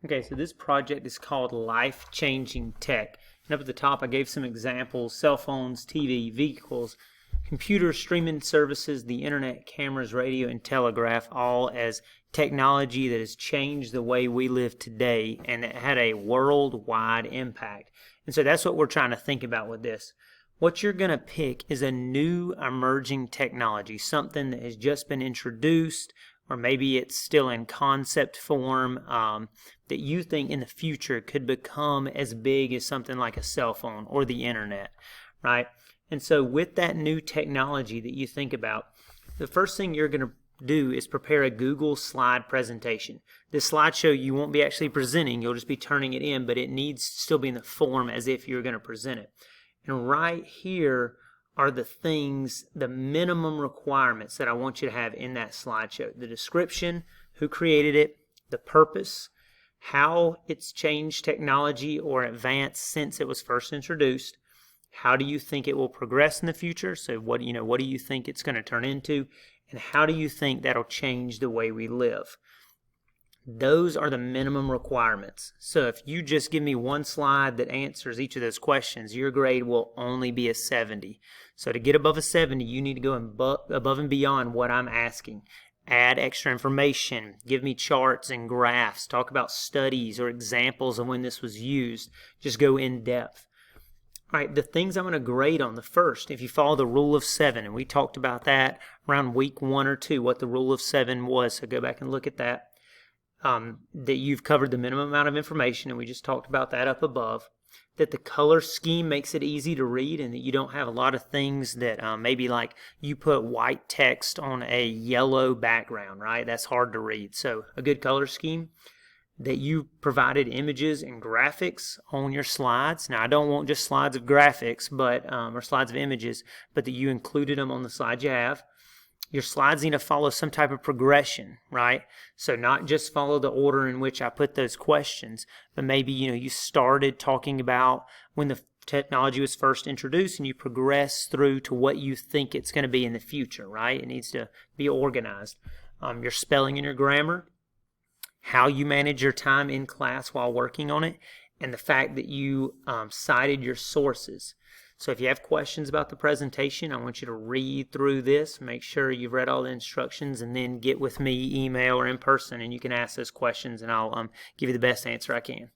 Okay, so this project is called Life Changing Tech. And up at the top, I gave some examples: cell phones, TV, vehicles, computers, streaming services, the internet, cameras, radio, and telegraph, all as technology that has changed the way we live today and that had a worldwide impact. And so that's what we're trying to think about with this. What you're going to pick is a new emerging technology, something that has just been introduced, or maybe it's still in concept form, that you think in the future could become as big as something like a cell phone or the internet, right? And so with that new technology that you think about, the first thing you're going to do is prepare a Google slide presentation. This slideshow you won't be actually presenting, you'll just be turning it in, but it needs to still be in the form as if you're going to present it. And right here are the things, the minimum requirements that I want you to have in that slideshow. The description, who created it, the purpose, how it's changed technology or advanced since it was first introduced, how do you think it will progress in the future, so what do you think it's going to turn into, and how do you think that'll change the way we live. Those are the minimum requirements. So if you just give me one slide that answers each of those questions, your grade will only be a 70. So to get above a 70, you need to go above and beyond what I'm asking. Add extra information, give me charts and graphs, talk about studies or examples of when this was used. Just go in depth. All right, the things I'm going to grade on: the first, if you follow the rule of 7, and we talked about that around week 1 or 2, what the rule of 7 was, so go back and look at that. That you've covered the minimum amount of information, and we just talked about that up above. That the color scheme makes it easy to read, and that you don't have a lot of things that maybe like you put white text on a yellow background, right? That's hard to read. So a good color scheme. That you provided images and graphics on your slides. Now I don't want just slides of graphics, but or slides of images, but that you included them on the slides you have. Your slides need to follow some type of progression, right? So not just follow the order in which I put those questions, but maybe you started talking about when the technology was first introduced and you progress through to what you think it's going to be in the future, right? It needs to be organized. Your spelling and your grammar, how you manage your time in class while working on it, and the fact that you cited your sources. So if you have questions about the presentation, I want you to read through this, make sure you've read all the instructions, and then get with me, email or in person, and you can ask those questions, and I'll give you the best answer I can.